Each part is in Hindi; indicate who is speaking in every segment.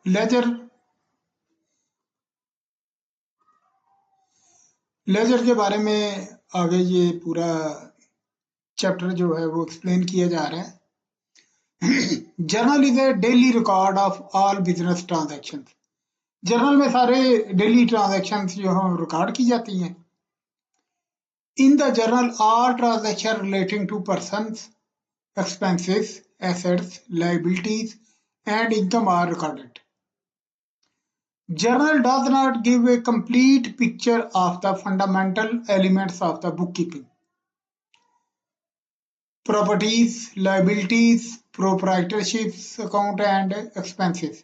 Speaker 1: लेजर लेजर के बारे में आगे ये पूरा चैप्टर जो है वो एक्सप्लेन किया जा रहा है। Journal is a daily record of all business transaction. Journal में सारे डेली ट्रांजैक्शन जो हैं रिकॉर्ड की जाती हैं। इन the journal all transaction relating to persons, expenses, assets, liabilities, and income are recorded. Journal does not give a complete picture of the fundamental elements of the bookkeeping. Properties, liabilities, proprietorships account and expenses,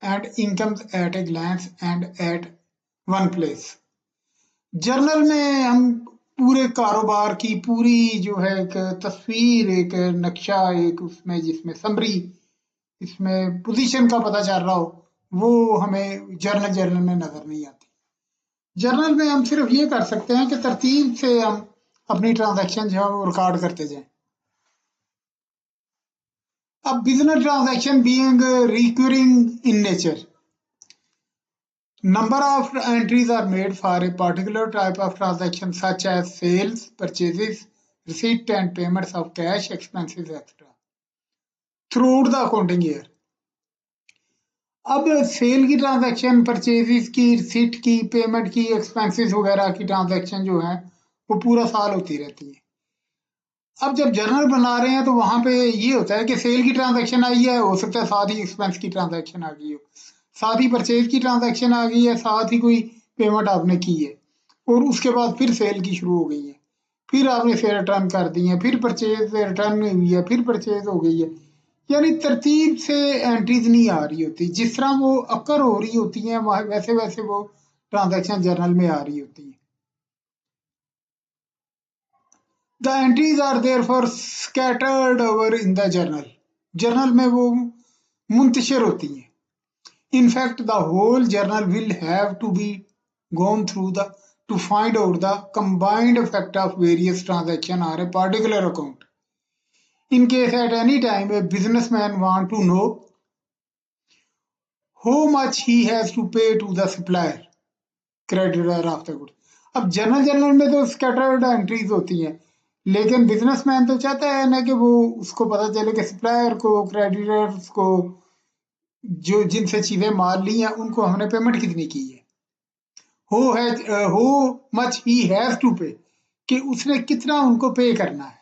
Speaker 1: and incomes at a glance and at one place. Journal में हम पूरे कारोबार की पूरी जो है एक तस्वीर, एक नक्शा, एक उसमें जिसमें समरी, इसमें पोजीशन का पता चल रहा हो, वो हमें जर्नल में नजर नहीं आती। जर्नल में हम सिर्फ ये कर सकते हैं कि तरतीब से हम अपनी ट्रांजैक्शन जो है वो रिकॉर्ड करते जाएं। अब business transaction being recurring in nature, number of entries are made for a particular type of transaction such as sales, purchases, receipt and payments of cash, expenses, etc. throughout the accounting year. अब सेल की ट्रांजैक्शन, परचेजेस की, रिसीट की, पेमेंट की, एक्सपेंसेस वगैरह की ट्रांजैक्शन जो है वो पूरा साल होती रहती है। अब जब जर्नल बना रहे हैं तो वहां पे ये होता है कि सेल की ट्रांजैक्शन आई है, हो सकता है साथ ही एक्सपेंस की ट्रांजैक्शन आ गई हो, साथ ही परचेज की ट्रांजैक्शन आ गई है, साथ ही कोई पेमेंट आपने की है, और उसके बाद फिर सेल की शुरू हो गई है, फिर आपने सेल रिटर्न कर दी है, फिर परचेज रिटर्न हुई है, फिर परचेज हो गई है। यानी तरतीब से एंट्रीज नहीं आ रही होती, जिस तरह वो अक्कर हो रही होती हैं वैसे वैसे वो ट्रांजैक्शन जर्नल में आ रही होती है। The entries are therefore scattered over in the journal. Journal में वो मुंतशिर होती हैं। In fact, the whole journal will have to be gone through to find out the combined effect of various transactions or a particular account. In case at any time a businessman want to know how much he has to pay to the supplier, creditor of the goods. अब जर्नल में तो स्कैटर्ड एंट्रीज होती हैं, लेकिन बिजनेसमैन तो चाहता है ना कि वो उसको पता चले कि सप्लायर को, क्रेडिटर्स को, जो जिनसे चीजें माल ली हैं उनको हमने पेमेंट कितनी की है। हो मच ही हैज टू पे, कि उसने कितना उनको पे करना है।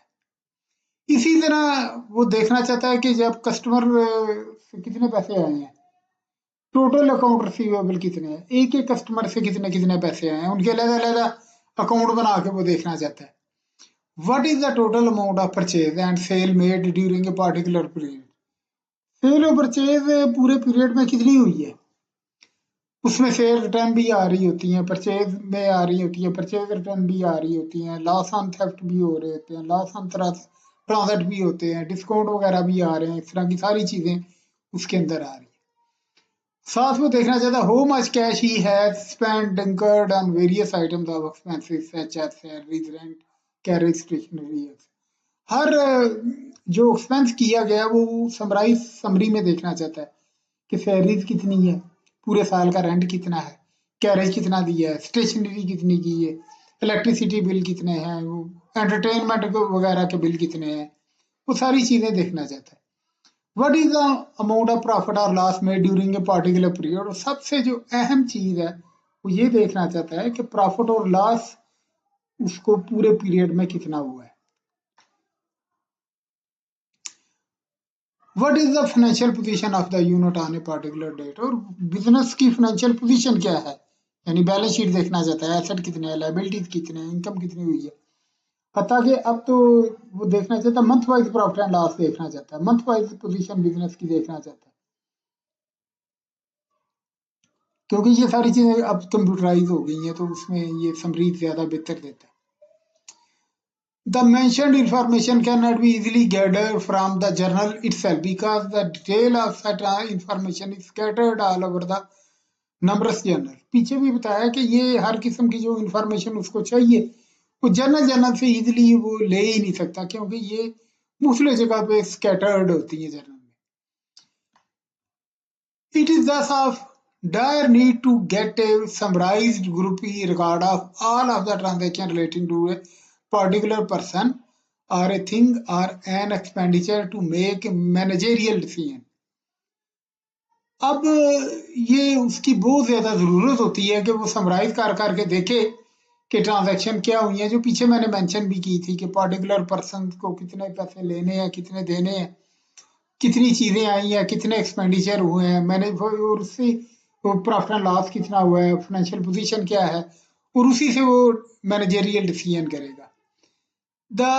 Speaker 1: इसी तरह वो देखना चाहता है कि जब कस्टमर से कितने पैसे आए हैं, टोटल अकाउंट रिसीवेबल कितने हैं, एक एक कस्टमर से कितने कितने पैसे आए हैं, उनके अलग अलग अकाउंट बना के वो देखना चाहता है। What is the total amount of purchase and sale made during a particular period. Sale और परचेज पूरे पीरियड में कितनी हुई है, उसमें सेल रिटर्न भी आ रही होती हैं, परचेज में आ रही होती है, परचेज रिटर्न भी आ रही होती हैं, लॉस ऑन थेफ्ट भी हो रहे होते हैं, लॉस ऑन ट्रांसट भी होते हैं, डिस्काउंट वगैरह भी आ रहे हैं, इस तरह की सारी चीजें उसके अंदर आ रही है। साथ में देखना चाहता है how much cash he has spent incurred on various items of expenses such as salaries, rent, carriage, stationery. हर जो एक्सपेंस किया गया वो समरी में देखना चाहता है कि सैलरीज कितनी है, पूरे साल का रेंट कितना है, कैरेज कितना दिया है, स्टेशनरी कितनी की है, इलेक्ट्रिसिटी बिल कितने हैं, वो एंटरटेनमेंट वगैरह के बिल कितने हैं, वो सारी चीजें देखना चाहता है। What is the amount of profit और loss made during a particular period. और सबसे जो अहम चीज है वो ये देखना चाहता है कि प्रॉफिट और लॉस उसको पूरे पीरियड में कितना हुआ है। What is the financial position of the unit on a particular date. और बिजनेस की फाइनेंशियल पोजीशन क्या है, यानी बैलेंस शीट देखना चाहता है, एसेट कितने हैं, लायबिलिटीज कितने हैं, इनकम कितनी हुई है। हत्ता कि अब तो वो देखना चाहता है month wise profit and loss देखना चाहता है, मंथ वाइज पोजीशन बिजनेस की देखना चाहता है, क्योंकि ये सारी चीजें अब कंप्यूटराइज हो गई हैं तो उसमें ये समरी ज्यादा बेहतर देता है। The mentioned information cannot be easily gathered from the journal itself because the detail of such information is scattered all over the numerous journal। पीछे भी बताया कि ये हर किस्म की जो इंफॉर्मेशन उसको चाहिए वो जर्नल से इजीली वो ले ही नहीं सकता, क्योंकि ये मुख्तलिफ जगह पे स्कैटर्ड होती है जर्नल में। It is thus of dire need to get a summarized groupy record of all of the transactions relating to a particular person or a thing or an expenditure to make a managerial decision. अब ये उसकी बहुत ज़्यादा ज़रूरत होती है कि वो समराइज कर करके देखे कि ट्रांजैक्शन क्या हुई है, जो पीछे मैंने मेंशन भी की थी कि पर्टिकुलर पर्सन को कितने पैसे लेने हैं, कितने देने हैं, कितनी चीज़ें आई हैं, कितने एक्सपेंडिचर हुए हैं, मैंने और उससे वो प्रॉफिट एंड लॉस कितना हुआ है, फाइनेंशियल पोजीशन क्या है, और उसी से वो मैनेजरियल डिसीजन करेगा. The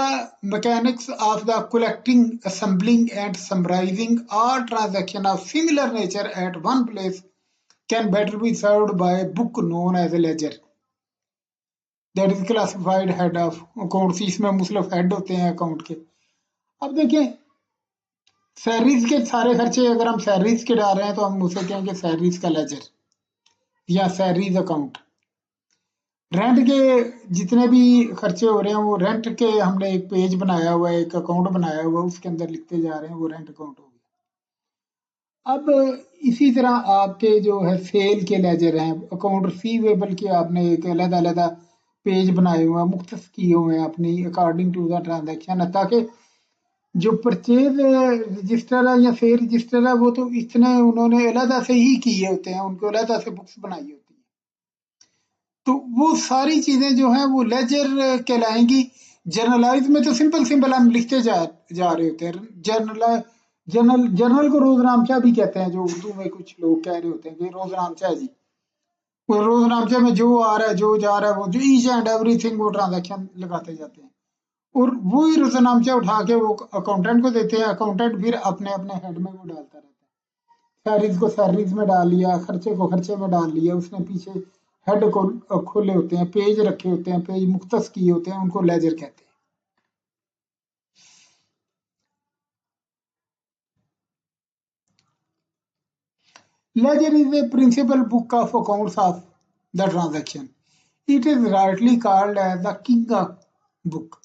Speaker 1: mechanics of the collecting, assembling, and summarizing all transactions of similar nature at one place can better be served by a book known as a ledger. That is classified head of accounts. इसमें मुख्तलिफ हेड होते हैं अकाउंट के. अब देखें, सैलरीज के सारे खर्चे अगर हम सैलरीज के डाल रहे हैं तो हम उसे कहेंगे सैलरीज का लेजर या सैलरीज अकाउंट. रेंट के जितने भी खर्चे हो रहे हैं वो रेंट के हमने एक पेज बनाया हुआ है, एक अकाउंट बनाया हुआ है, उसके अंदर लिखते जा रहे हैं, वो रेंट अकाउंट हो गया. अब इसी तरह आपके जो है सेल के लेजर हैं, अकाउंट रिसीवेबल के आपने एक अलग अलग पेज बनाए हुए हैं, मुख्तस किए हुए हैं अपनी अकॉर्डिंग टू द ट्रांजेक्शन, ताकि जो परचेज रजिस्टर है या सेल रजिस्टर है वो तो इतने उन्होंने अलग से ही किए होते हैं, उनको अलग से बुक्स बनाई होती है. तो वो सारी चीजें जो हैं वो लेजर कहलाएंगी. जर्नलाइज में तो सिंपल सिंपल हम लिखते जा रहे होते हैं. जर्नल को रोजनामचा भी कहते हैं, जो उर्दू में कुछ लोग कह रहे होते हैं कि रोजनामचा है जी. वो रोजनामचे में जो आ रहा है, जो जा रहा है, वो जो ईच एंड एवरीथिंग वो ट्रांजैक्शन लगाते जाते हैं, और वही रोजनामचा उठा के वो अकाउंटेंट को देते हैं. अकाउंटेंट फिर अपने अपने हेड में वो डालता रहता है. सैलरीज को सैलरीज में डाल लिया, खर्चे को खर्चे में डाल लिया, उसने पीछे हेड को खोले होते हैं, पेज रखे होते हैं, पेज मुख्तस किए होते हैं, उनको लेजर कहते हैं. Ledger is a principal book of accounts of the transaction. It is rightly called as the king of book.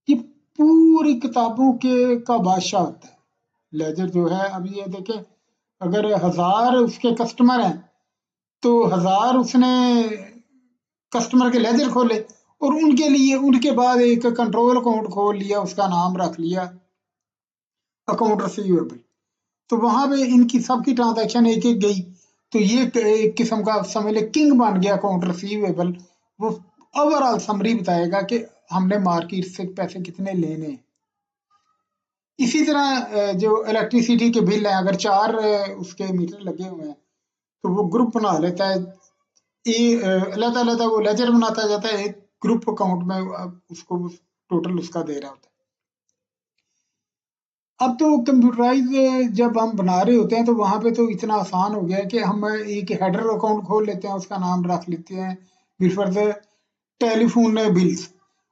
Speaker 1: ये पूरी किताबों के का बादशाह होता है लेजर जो है. अभी ये देखें, अगर 1000 उसके कस्टमर हैं तो 1000 उसने कस्टमर के लेजर खोले, और उनके लिए उनके बाद एक कंट्रोल अकाउंट खोल लिया, उसका नाम रख लिया अकाउंट रिसीवेबल. तो वहां पे इनकी सबकी ट्रांजैक्शन एक एक गई, तो ये एक किस्म का समझ ले किंग बन गया अकाउंट रिसीवेबल. वो ओवरऑल समरी बताएगा कि हमने मार्केट से पैसे कितने लेने हैं. इसी तरह जो इलेक्ट्रिसिटी के बिल हैं, अगर 4 उसके मीटर लगे हुए हैं तो वो ग्रुप बना लेता है. अलग अलग वो लेजर बनाता जाता है, एक ग्रुप अकाउंट में उसको टोटल उसका दे रहा होता है. अब तो कंप्यूटराइज जब हम बना रहे होते हैं तो वहां पे तो इतना आसान हो गया है कि हम एक हेडर अकाउंट खोल लेते हैं, उसका नाम रख लेते हैं बिफर द टेलीफोन बिल्स.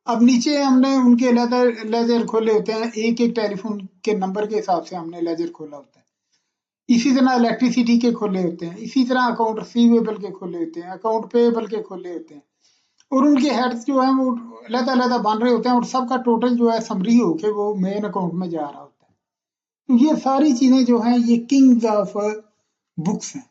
Speaker 1: अब नीचे हमने उनके लेजर खोले होते हैं, एक एक टेलीफोन के नंबर के हिसाब से हमने लेजर खोला होता है. इसी तरह इलेक्ट्रिसिटी के खोले होते हैं, इसी तरह अकाउंट रिसीवेबल के खोले होते हैं, अकाउंट पेएबल के खोले होते हैं, और उनके हेड्स जो है वो अलग-अलग बन रहे होते हैं, और सबका टोटल जो है समरी होके वो मेन अकाउंट में जा रहा होता है. तो ये सारी चीजें जो हैं ये किंग्स ऑफ बुक्स हैं.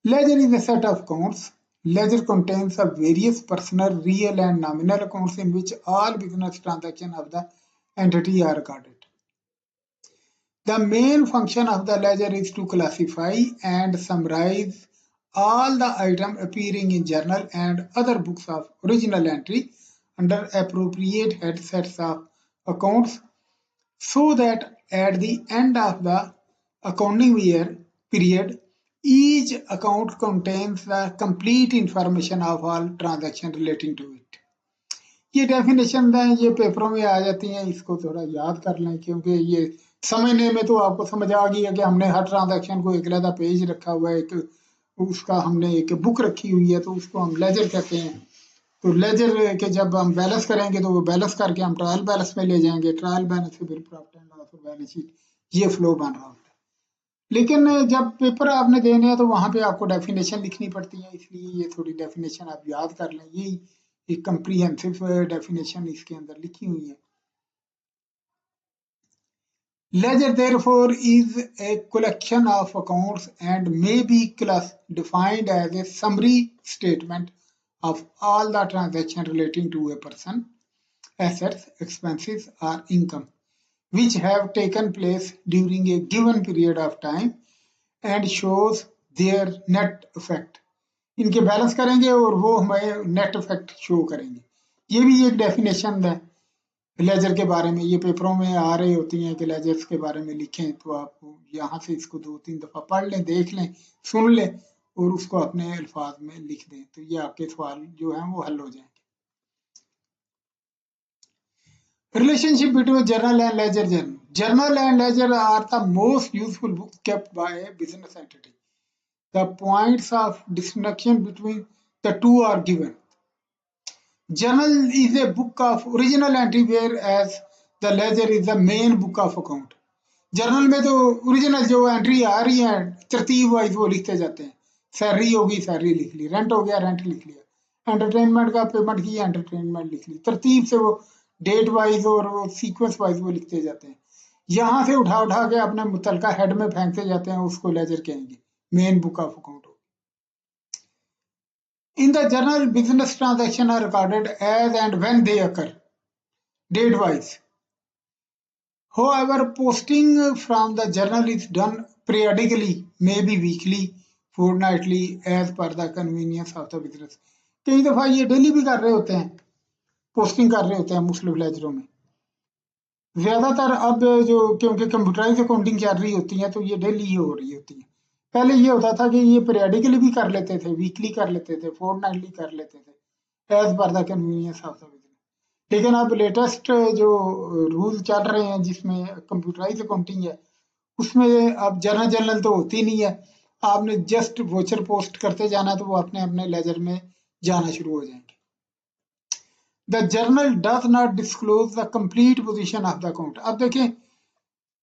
Speaker 1: Ledger is a set of accounts. Ledger contains of various personal, real, and nominal accounts in which all business transactions of the entity are recorded. The main function of the ledger is to classify and summarize all the items appearing in journal and other books of original entry under appropriate head sets of accounts, so that at the end of the accounting year period, each account contains the complete information of all transactions relating to it. ये डेफिनेशन है, ये पेपरों में आ जाती हैं, इसको थोड़ा याद कर लें, क्योंकि ये समझने में तो आपको समझ आ गई है कि हमने हर ट्रांजैक्शन को एक अलग पेज रखा हुआ है, एक उसका हमने एक बुक रखी हुई है, तो उसको हम लेजर कहते हैं. तो लेजर के जब हम बैलेंस करेंगे तो वो बैलेंस करके हम ट्रायल बैलेंस में ले जाएंगे, ट्रायल बैलेंस से फिर प्रॉफिट एंड लॉस और बैलेंस शीट, ये फ्लो बन रहा होता है. लेकिन जब पेपर आपने देने हैं तो वहां पे आपको डेफिनेशन लिखनी पड़ती है, इसलिए ये थोड़ी डेफिनेशन आप याद कर लें. ये एक कंप्रीहेंसिव डेफिनेशन इसके अंदर लिखी हुई है. Ledger therefore is a collection of accounts and may be defined as a summary statement of all the transactions relating to a person, assets, expenses, or income which have taken place during a given period of time and shows their net effect. इनके बैलेंस करेंगे और वो हमें नेट इफेक्ट शो करेंगे। ये भी एक डेफिनेशन है लेजर के बारे में। ये पेपरों में आ रही होती हैं कि लेजर्स के बारे में लिखें, तो आप यहाँ से इसको 2-3 दफा पढ़ लें, देख लें, सुन लें और उसको अपने अल्फाज में लिख दें, तो ये आपके सवाल जो हैं वो हल हो जाएंगे। Relationship between journal and ledger journal. Journal and ledger are the most useful books kept by a business entity. The points of distinction between the two are given. Journal is a book of original entry, whereas the ledger is the main book of account. Journal में तो ओरिजिनल जो एंट्री आ रही है तरतीब वाइज वो लिखते जाते हैं। सैलरी होगी सैलरी लिख ली, रेंट हो गया रेंट लिख लिया, एंटरटेनमेंट का पेमेंट किया एंटरटेनमेंट लिख ली, तरतीब से वो डेट वाइज और वो सीक्वेंस वाइज वो लिखते जाते हैं। यहाँ से उठा उठा के अपने मुतलका हेड में फेंकते जाते हैं, उसको लेजर कहेंगे, main book of account. In the journal, business transactions are recorded as and when they occur, date wise. However, posting from the journal is done periodically, maybe weekly, fortnightly, as per the convenience of the business. कई दफा ये डेली भी कर रहे होते हैं, पोस्टिंग कर रहे होते हैं मुख्तलिफ लेजरों में। ज्यादातर अब जो क्योंकि कंप्यूटराइज अकाउंटिंग चल रही होती है तो ये डेली ही हो रही होती है। पहले ये होता था कि ये पीरियडिकली भी कर लेते थे, वीकली कर लेते थे, फोर्टनाइटली कर लेते थे, as per the convenience of the business. लेकिन अब लेटेस्ट जो रूल चल रहे हैं जिसमें कंप्यूटराइज अकाउंटिंग है, उसमें अब जर्नल जर्नल तो होती नहीं है, आपने जस्ट वोचर पोस्ट करते जाना तो वो अपने अपने लेजर में जाना शुरू हो जाएंगे। The journal does not disclose the complete position of the account. अब देखें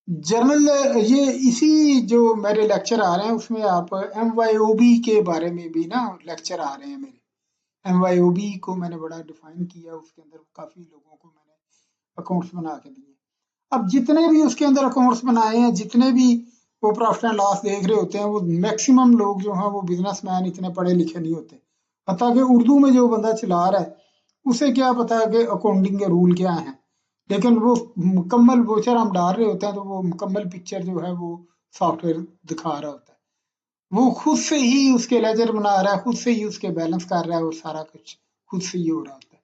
Speaker 1: जर्नल, ये इसी जो मेरे लेक्चर आ रहे हैं उसमें आप MYOB के बारे में भी ना लेक्चर आ रहे हैं मेरे। MYOB को मैंने बड़ा डिफाइन किया, उसके अंदर काफी लोगों को मैंने अकाउंट्स बना के दिए। अब जितने भी उसके अंदर अकाउंट्स बनाए हैं, जितने भी वो प्रॉफिट एंड लॉस देख रहे होते हैं, वो मैक्सिमम लोग जो हैं वो बिजनेसमैन इतने पढ़े लिखे नहीं होते। पता कि उर्दू में जो बंदा चला रहा है उसे क्या पता है कि अकाउंटिंग के रूल क्या हैं, लेकिन वो मुकम्मल वोचर हम डाल रहे होते हैं तो वो मुकम्मल पिक्चर जो है वो सॉफ्टवेयर दिखा रहा होता है। वो खुद से ही उसके लेजर बना रहा है, खुद से ही उसके बैलेंस कर रहा है और सारा कुछ खुद से ही हो रहा होता है।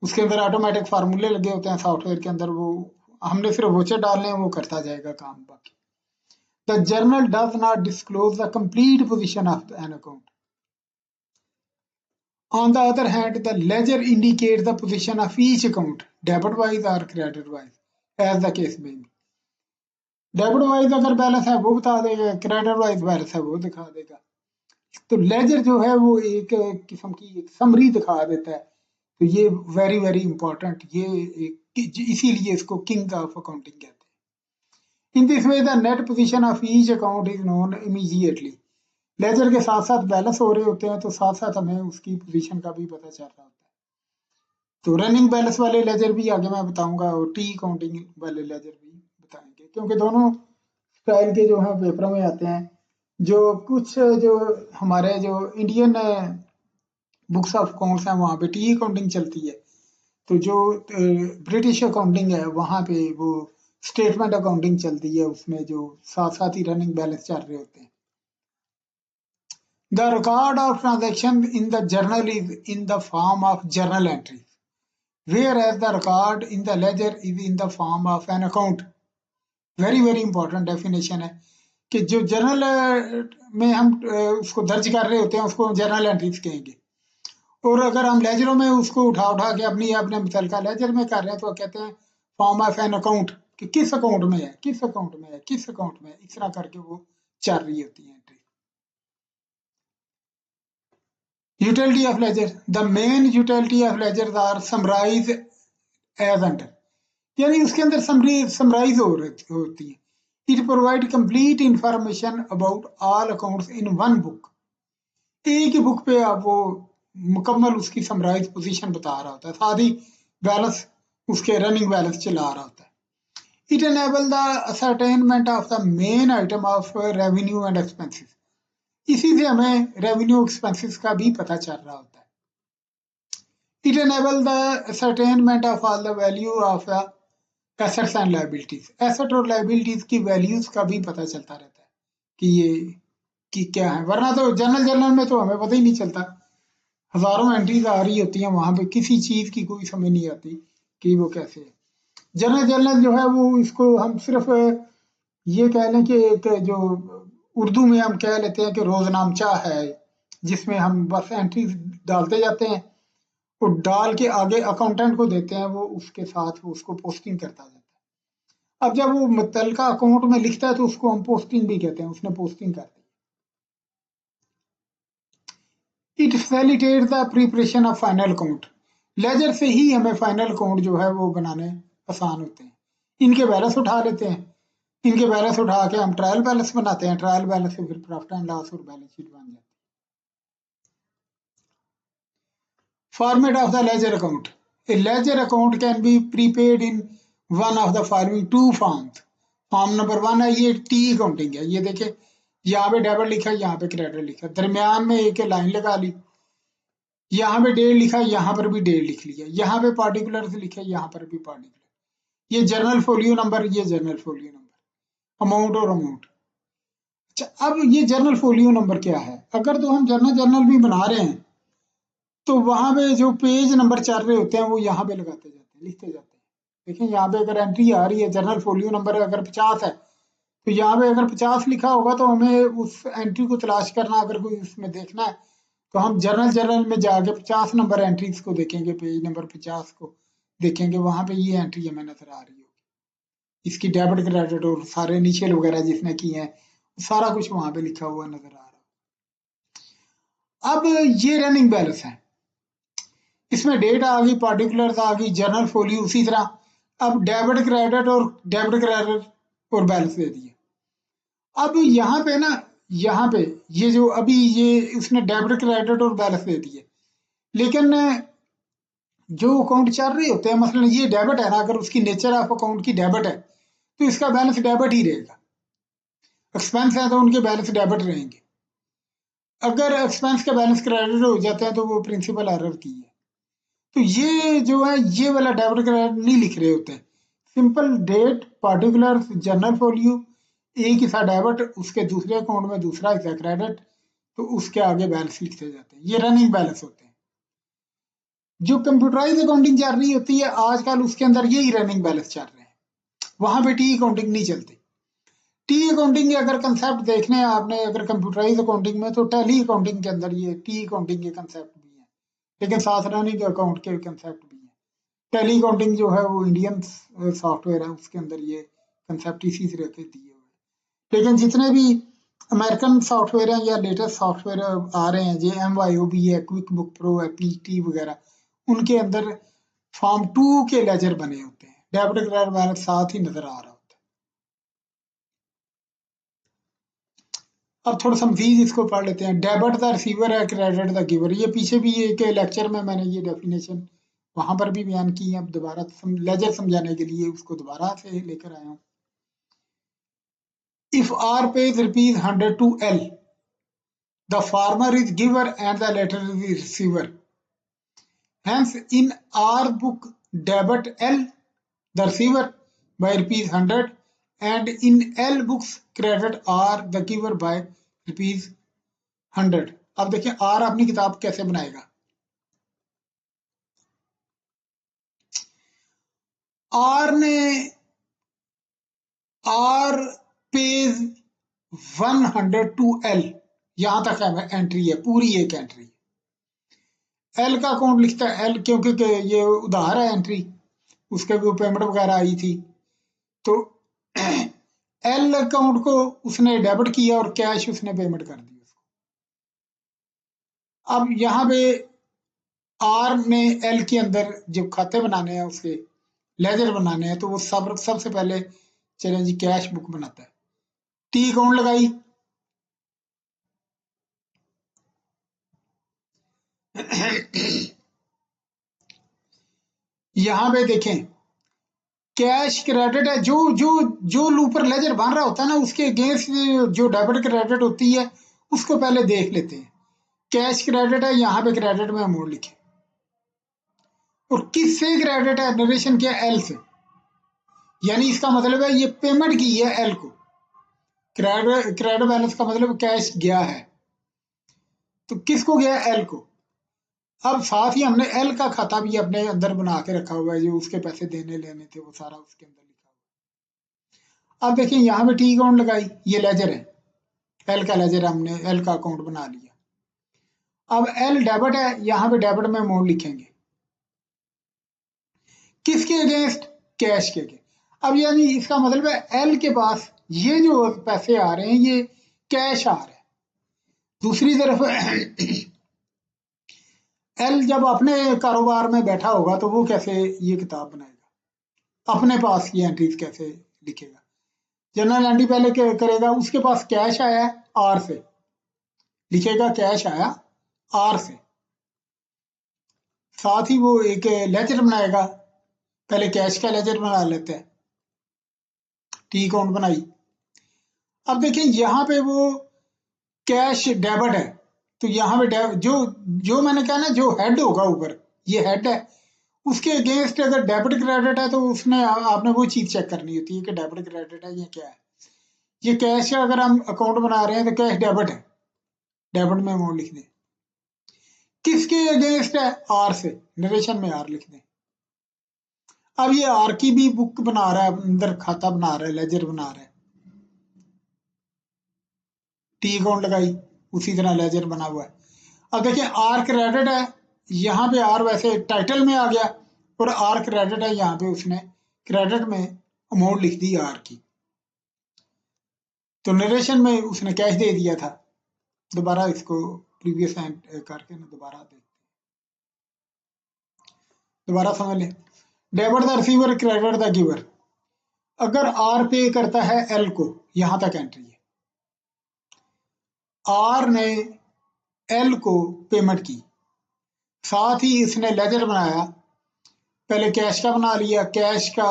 Speaker 1: उसके अंदर ऑटोमेटिक फार्मूले लगे होते हैं सॉफ्टवेयर के अंदर, वो हमने सिर्फ वोचर डालने हैं, वो करता जाएगा काम बाकी। The journal does not disclose the complete position of an account. On the other hand, the ledger indicates the position of each account, debit-wise or credit-wise, as the case may be. Debit-wise अगर बैलेंस है वो बता देगा, credit-wise बैलेंस है वो दिखा देगा। तो लेजर जो है वो एक किस्म की एक समरी दिखा देता है। तो ये वेरी वेरी इंपॉर्टेंट, ये इसीलिए इसको किंग ऑफ अकाउंटिंग कहते हैं। In this way the net position of each account is known immediately. Ledger के साथ साथ बैलेंस हो रहे होते हैं तो साथ साथ हमें उसकी पोजीशन का भी पता चल रहा होता है। तो रनिंग बैलेंस वाले लेजर भी आगे मैं बताऊंगा और टी काउंटिंग वाले लेजर भी बताएंगे, क्योंकि दोनों स्टाइल के जो है पेपरों में आते हैं। जो कुछ जो हमारे जो इंडियन बुक्स ऑफ अकाउंट्स हैं वहाँ पे टी अकाउंटिंग चलती है, तो जो ब्रिटिश अकाउंटिंग है वहाँ पे वो स्टेटमेंट अकाउंटिंग चलती है, उसमें जो साथ साथ ही रनिंग बैलेंस चल रहे होते हैं। The record of transaction in the journal is in the form of journal entries, whereas the record in the ledger is in the form of an account. Very very important definition है कि जो जर्नल में हम उसको दर्ज कर रहे होते हैं उसको जर्नल एंट्रीज कहेंगे, और अगर हम लेजरों में उसको उठा उठा के अपने मुतलका लेजर में कर रहे हैं तो कहते हैं फॉर्म ऑफ एन अकाउंट, कि किस अकाउंट में है, किस अकाउंट में है, किस अकाउंट में है, इस तरह करके वो चल रही होती है entry. Utility of ledger, the main utility of ledger are summarise as under, यानी उसके अंदर समराइज होती है। It provide complete information about all accounts in one book. एक ही बुक पे आप वो मुकम्मल उसकी समराइज पोजीशन बता रहा होता है, साथ ही बैलेंस उसके रनिंग बैलेंस चला रहा होता है। It enable the ascertainment of the main item of revenue and expenses. इसी से हमें रेवेन्यू एक्सपेंसेस का भी पता चल रहा होता है। It enable the ascertainment of all the value of the assets and liabilities. Asset और लायबिलिटीज की वैल्यूज का भी पता चलता रहता है कि ये कि क्या है, वरना तो जनरल जनरल में तो हमें पता ही नहीं चलता। हजारों एंट्रीज आ रही होती हैं, वहां पे किसी चीज की कोई समझ नहीं आती कि वो कैसे है। जनरल जनरल जो है वो इसको हम सिर्फ ये कह लें कि एक जो उर्दू में हम कह लेते हैं कि रोजनामचा है, जिसमें हम बस एंट्री डालते जाते हैं और डाल के आगे अकाउंटेंट को देते हैं, वो उसके साथ वो उसको पोस्टिंग करता जाता है। अब जब वो मुतलका अकाउंट में लिखता है तो उसको हम पोस्टिंग भी कहते हैं, उसने पोस्टिंग कर दी। It facilitate the preparation of final account. Ledger से ही हमें फाइनल अकाउंट जो है वो बनाने आसान होते हैं। इनके बैलेंस उठा लेते हैं, इनके बैलेंस उठा के हम ट्रायल बैलेंस बनाते हैं, ट्रायल बैलेंस से फिर प्रॉफिट एंड लॉस और बैलेंस शीट बन जाती है। Format of the ledger account. A ledger account can be prepaid in one of the following two forms. Form number one है, ये टी अकाउंटिंग है। ये देखें, यहाँ पे डेबिट लिखा है, यहाँ पे क्रेडिट लिखा है, दरमियान में एक लाइन लगा ली, यहाँ पे डेट लिखा है, यहाँ पर भी डेट लिख लिया, यहाँ पे पार्टिकुलर लिखा है, यहाँ पर भी पार्टिकुलर। ये जर्नल फोलियो नंबर, ये जर्नल फोलियो नंबर, अमाउंट और अमाउंट। अच्छा, अब ये जर्नल फोलियो नंबर क्या है? अगर तो हम जर्नल जर्नल भी बना रहे हैं तो वहां पे जो पेज नंबर चल रहे होते हैं वो यहाँ पे लगाते जाते हैं, लिखते जाते हैं। देखिए यहाँ पे अगर एंट्री आ रही है जर्नल फोलियो नंबर अगर 50 है, तो यहाँ पे अगर 50 लिखा होगा तो हमें उस एंट्री को तलाश करना, अगर कोई उसमें देखना है तो हम जर्नल जर्नल में जाके 50 नंबर एंट्रीज को देखेंगे, पेज नंबर 50 को देखेंगे, वहां पे ये एंट्री हमें नजर आ रही होगी। इसकी डेबिट क्रेडिट और सारे इनिशियल वगैरह जिसने किए हैं सारा कुछ वहां पे लिखा हुआ नजर आ रहा है। अब ये रनिंग बैलेंस है, इसमें डेट आ गई, पार्टिकुलर आ गई, जर्नल फोलियो उसी तरह। अब डेबिट क्रेडिट और बैलेंस दे दिए। अब यहाँ पे ना, यहाँ पे ये जो अभी ये उसने डेबिट क्रेडिट और बैलेंस दे दिए, लेकिन जो अकाउंट चल रहे होते हैं, मसलन ये डेबिट है ना, अगर उसकी नेचर ऑफ अकाउंट की डेबिट है तो इसका बैलेंस डेबिट ही रहेगा। एक्सपेंस है तो उनके बैलेंस डेबिट रहेंगे। अगर एक्सपेंस का बैलेंस क्रेडिट हो जाते हैं तो वो प्रिंसिपल एरर की है। तो ये जो है ये वाला डेबिट क्रेडिट नहीं लिख रहे होते हैं, simple date particular journal folio, एक हिस्सा डेबिट, उसके दूसरे अकाउंट में दूसरा हिस्सा क्रेडिट, तो उसके आगे बैलेंस लिखते जाते हैं, ये रनिंग बैलेंस होते हैं। जो कंप्यूटराइज अकाउंटिंग चल रही होती है आजकल, उसके अंदर यही रनिंग बैलेंस चल रहे हैं, वहां पे टी अकाउंटिंग नहीं चलती। टी अकाउंटिंग के अगर कंसेप्ट देखने हैं आपने, अगर कंप्यूटराइज अकाउंटिंग में, तो टैली अकाउंटिंग के अंदर ये टी अकाउंटिंग के कंसेप्ट भी हैं, लेकिन साथ रनिंग अकाउंट के कंसेप्ट भी हैं। टैली अकाउंटिंग जो है वो इंडियन सॉफ्टवेयर है, उसके अंदर ये कंसेप्ट इसी तरह के दिए हुए हैं। लेकिन जितने भी अमेरिकन सॉफ्टवेयर हैं या लेटेस्ट सॉफ्टवेयर आ रहे हैं, जो MYOB है, क्विक बुक प्रो है, PT वगैरह, उनके अंदर फॉर्म 2 के लेजर बने होते हैं, डेबिट क्रेडिट बैलेंस साथ ही नजर आ रहा होता है। अब थोड़ा सा मजीद इसको पढ़ लेते हैं। डेबिट द रिसीवर है, क्रेडिट द गिवर। ये पीछे भी एक लेक्चर में मैंने ये डेफिनेशन वहां पर भी बयान की है, अब दोबारा लेजर समझाने के लिए उसको दोबारा से लेकर आया हूँ। If R pays ₹100 to L, the farmer is giver and the letter is the receiver. Hence, in R book debit L, the receiver, by ₹100, and in L books credit R, the giver, by ₹100। अब देखिए R अपनी किताब कैसे बनाएगा। R ने R pays 100 to L, यहां तक है एंट्री है, पूरी एक एंट्री। एल का अकाउंट लिखता है एल, क्योंकि ये उधार है एंट्री, उसके भी पेमेंट वगैरह आई थी, तो एल अकाउंट को उसने डेबिट किया और कैश उसने पेमेंट कर दी उसको। अब यहाँ पे आर ने एल के अंदर जब खाते बनाने हैं, उसके लेजर बनाने हैं, तो वो सबसे पहले चले जी कैश बुक बनाता है। टी अकाउंट लगाई, यहाँ पे देखें कैश क्रेडिट है, जो जो जो ऊपर लेजर बन रहा होता है ना, उसके अगेंस्ट जो डेबिट क्रेडिट होती है उसको पहले देख लेते हैं। कैश क्रेडिट है, यहाँ पे क्रेडिट में अमाउंट लिखे, और किससे क्रेडिट है, नरेशन किया एल से, यानी इसका मतलब है ये पेमेंट की है एल को। क्रेडिट बैलेंस का मतलब कैश गया है, तो किसको गया, एल को। अब साथ ही हमने एल का खाता भी अपने अंदर बना के रखा हुआ है, जो उसके पैसे देने लेने थे वो सारा उसके अंदर लिखा हुआ है। अब देखिए यहाँ पे टी अकाउंट लगाई, ये लेजर है, एल का लेजर, हमने एल का अकाउंट बना लिया। अब एल डेबिट है, यहाँ पे डेबिट में अमाउंट लिखेंगे, किसके अगेंस्ट, कैश के अगेंस्ट। अब यानी इसका मतलब है एल के पास ये जो पैसे आ रहे हैं ये कैश आ रहे हैं। दूसरी तरफ एल जब अपने कारोबार में बैठा होगा तो वो कैसे ये किताब बनाएगा, अपने पास ये एंट्रीज कैसे लिखेगा। जनरल एंट्री पहले क्या करेगा, उसके पास कैश आया है आर से, लिखेगा कैश आया आर से, साथ ही वो एक लेजर बनाएगा, पहले कैश का लेजर बना लेते हैं, टी अकाउंट बनाई। अब देखिए यहाँ पे वो कैश डेबिट है, तो यहाँ पे जो जो मैंने कहा ना, जो हेड होगा ऊपर, ये हेड है, उसके अगेंस्ट अगर डेबिट क्रेडिट है तो उसमें आपने वो चीज चेक करनी होती है कि डेबिट क्रेडिट है, ये क्या है। ये कैश है, अगर हम अकाउंट बना रहे हैं तो कैश डेबिट है, डेबिट में अमाउंट लिख दें। किसके अगेंस्ट है, आर से, नरेशन में आर लिख दें। अब ये आर की भी बुक बना रहा है, अंदर खाता बना रहा है, लेजर बना रहा है, टी अकाउंट लगाई, उसी तरह लेजर बना हुआ है। अब देखिए आर क्रेडिट है, यहाँ पे आर वैसे टाइटल में आ गया, और आर क्रेडिट है, यहाँ पे उसने क्रेडिट में अमाउंट लिख दी आर की, तो नरेशन में उसने कैश दे दिया था। दोबारा इसको प्रीवियस करके ना दोबारा देखते, दोबारा समझ लें। Debit the receiver, credit the giver. अगर आर पे करता है एल को, यहां तक एंट्री है, आर ने एल को पेमेंट की, साथ ही इसने लेजर बनाया, पहले कैश का बना लिया, कैश का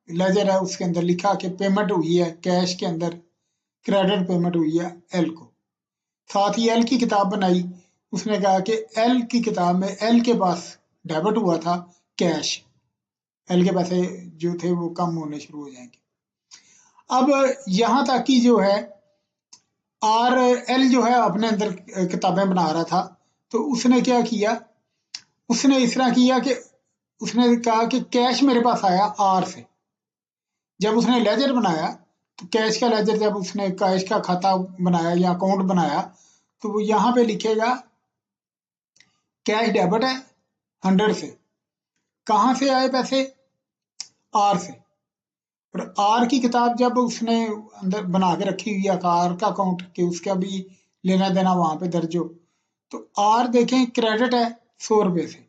Speaker 1: लेजर है, उसके अंदर लिखा कि पेमेंट हुई है, कैश के अंदर क्रेडिट पेमेंट हुई है एल को। साथ ही एल की किताब बनाई, उसने कहा कि एल की किताब में एल के पास डेबिट हुआ था कैश, एल के पैसे जो थे वो कम होने शुरू हो जाएंगे। अब यहां तक कि जो है आर एल जो है अपने अंदर किताबें बना रहा था, तो उसने क्या किया, उसने इस तरह किया कि उसने कहा कि कैश मेरे पास आया आर से। जब उसने लेजर बनाया तो कैश का लेजर, जब उसने कैश का खाता बनाया या अकाउंट बनाया, तो वो यहाँ पे लिखेगा कैश डेबिट है 100 से, कहाँ से आए पैसे, आर से। और आर की किताब जब उसने अंदर बना के रखी हुई है आर का अकाउंट, कि उसका भी लेना देना वहां पे दर्ज हो, तो आर देखें क्रेडिट है 100 रुपए से,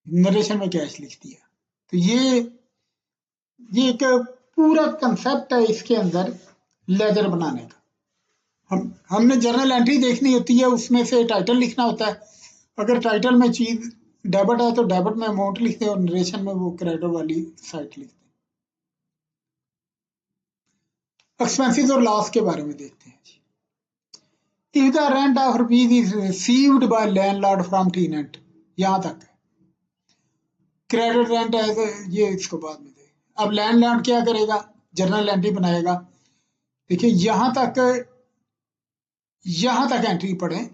Speaker 1: नरेशन में कैश लिख दिया। तो ये एक पूरा कंसेप्ट है इसके अंदर लेजर बनाने का। हमने जर्नल एंट्री देखनी होती है, उसमें से टाइटल लिखना होता है, अगर टाइटल में चीज डेबिट है तो डेबिट में अमाउंट लिखते हैं, और नरेशन में वो क्रेडिट वाली साइट लिखते हैं। एक्सपेंसेस और लॉस के बारे में देखते हैं जी। If the rent of rupees is received by landlord from tenant, यहां तक है। क्रेडिट रेंट है, ये इसको बाद में दे। अब लैंडलॉर्ड क्या करेगा, जर्नल एंट्री बनाएगा। देखिए यहां तक एंट्री पढ़े,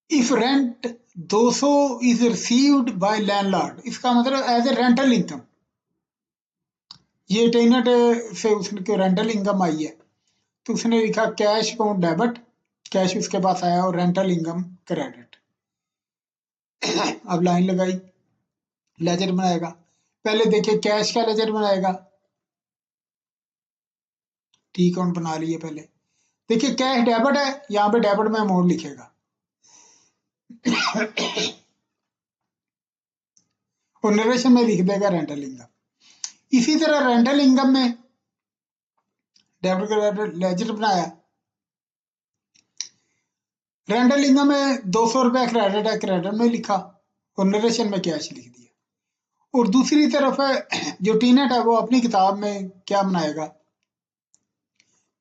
Speaker 1: if rent 200 is received by landlord, इसका मतलब एज ए रेंटल इनकम, ये टेनेंट से उसको रेंटल इनकम आई है, तो उसने लिखा कैश अकाउंट डेबिट, कैश उसके पास आया, और रेंटल इनकम क्रेडिट। अब लाइन लगाई, लेजर बनाएगा, पहले देखिए कैश का लेजर बनाएगा, टी अकाउंट बना लिए पहले। देखिए कैश डेबिट है, यहाँ पे डेबिट में अमाउंट लिखेगा, और नरेशन में लिख देगा रेंटल इनकम। इसी तरह रेंटल इनकम में डेबिट क्रेडिट लेजर बनाया, रेंटल इनकम में 200 रुपया क्रेडिट है, क्रेडिट में लिखा, और नरेशन में कैश लिख दिया। और दूसरी तरफ है जो टीनेट है वो अपनी किताब में क्या बनाएगा,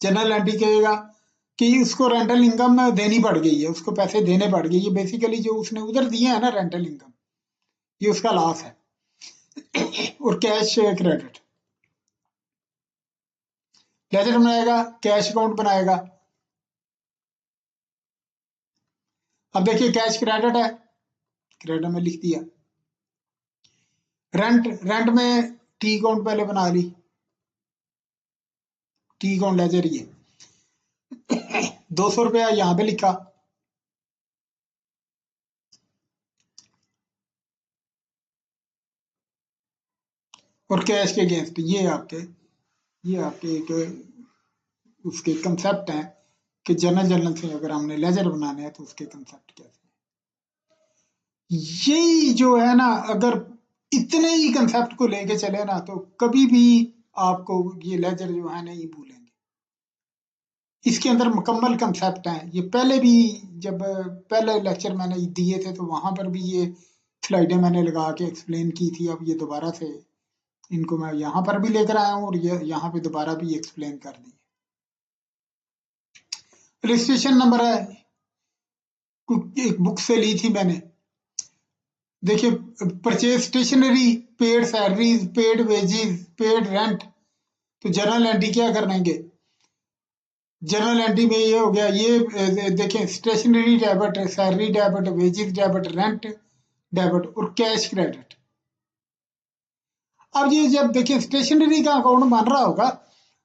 Speaker 1: जनरल एंट्री कहेगा कि उसको रेंटल इनकम देनी पड़ गई है, उसको पैसे देने पड़ गए, ये बेसिकली जो उसने उधर दिए है ना रेंटल इनकम, ये उसका लॉस है। और कैश क्रेडिट, लेजर बनाएगा, कैश अकाउंट बनाएगा। अब देखिए कैश क्रेडिट है, क्रेडिट में लिख दिया। रेंट, रेंट में टी अकाउंट पहले बना ली, टी अकाउंट लेजर ये 200 रुपया यहाँ पे लिखा, और कैश के अगेंस्ट ये आपके एक उसके कंसेप्ट हैं कि जर्नल जर्नल से अगर हमने लेजर बनाने हैं तो उसके कंसेप्ट कैसे, यही जो है ना, अगर इतने ही कंसेप्ट को लेके चले ना तो कभी भी आपको ये लेजर जो है नहीं भूलेंगे। इसके अंदर मुकम्मल कंसेप्ट हैं, ये पहले भी जब पहले लेक्चर मैंने दिए थे तो वहां पर भी ये स्लाइडें मैंने लगा के एक्सप्लेन की थी। अब ये दोबारा से इनको मैं यहाँ पर भी लेकर आया हूँ और ये यहाँ पे दोबारा भी एक्सप्लेन कर दी। रजिस्ट्रेशन नंबर है, एक बुक से ली थी मैंने। देखिए purchase stationery, paid salaries, paid wages, paid rent. तो जर्नल एंट्री क्या करेंगे, जर्नल एंट्री में ये हो गया, ये देखें stationery debit, salary debit, wages debit, rent debit और कैश क्रेडिट। अब ये जब देखिए स्टेशनरी का अकाउंट बन रहा होगा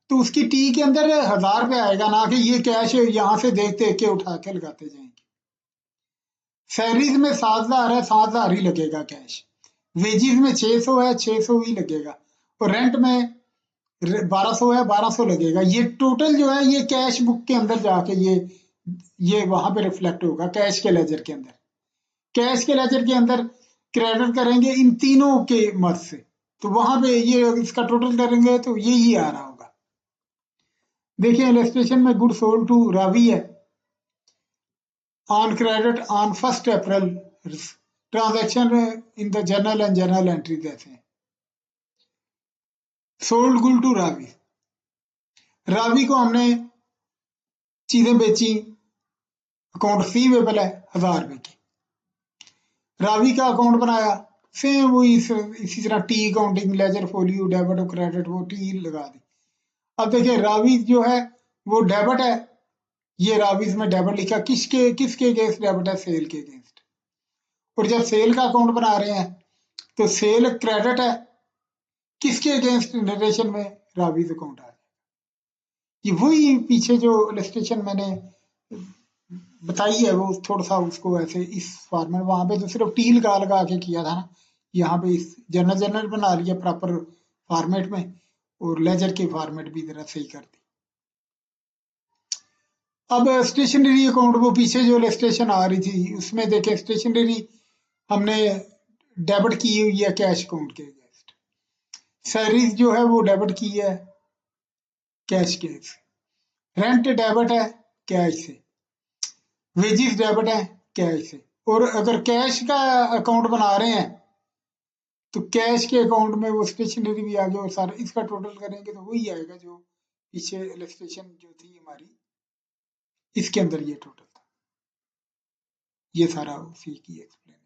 Speaker 1: तो उसकी टी के अंदर 1000 रुपये आएगा, ना कि ये कैश यहाँ से देख देख के उठा के लगाते जाएंगे। सैलरीज में 7000 है, 7000 ही लगेगा कैश। वेजेस में 600 है, 600 ही लगेगा। और रेंट में 1200 है, 1200 लगेगा। ये टोटल जो है ये कैश बुक के अंदर जाके ये वहां पे रिफ्लेक्ट होगा कैश के लेजर के अंदर। कैश के लेजर के अंदर क्रेडिट करेंगे इन तीनों के मद से, तो वहां पे ये इसका टोटल करेंगे तो यही आ रहा होगा। देखिए इलस्ट्रेशन में गुड सोल्ड टू रावी है, on credit on 1 April, transaction in the journal and journal entry देते हैं। Sold good to Ravi, Ravi को हमने चीजें बेची, अकाउंट रिसीवेबल है 1000 रुपए की, रावी का अकाउंट बनाया, सेम वही इसी तरह T accounting ledger folio debit और क्रेडिट वो टी लगा दी। अब देखिए रावीज जो है वो डेबिट है, ये रावीज में डेबिट लिखा, किसके अगेंस्ट डेबिट है, सेल के अगेंस्ट। और जब सेल का अकाउंट बना रहे हैं तो सेल क्रेडिट है, किसके अगेंस्ट नरेशन में, रावीज अकाउंट आ जाए। ये वही पीछे जो इलस्ट्रेशन मैंने बताई है वो थोड़ा सा उसको ऐसे इस फॉर्मेट, वहां पे तो सिर्फ टी लगा के किया था ना, यहाँ पे इस जर्नल जर्नल बना लिया प्रॉपर फॉर्मेट में, और लेजर के फॉर्मेट भी जरा सही कर दी। अब स्टेशनरी अकाउंट वो पीछे जो इलस्ट्रेशन आ रही थी उसमें देखें स्टेशनरी हमने डेबिट की हुई है कैश अकाउंट के अगेंस्ट, सैलरीज जो है वो डेबिट की है कैश के, रेंट डेबिट है कैश से, वेजेस डेबिट है कैश से। और अगर कैश का अकाउंट बना रहे हैं तो कैश के अकाउंट में वो स्टेशनरी भी आ गया और सारा इसका टोटल करेंगे तो वही आएगा जो पीछे इलस्ट्रेशन जो थी हमारी इसके अंदर ये टोटल था। ये सारा उसी की एक्सप्लेनेशन।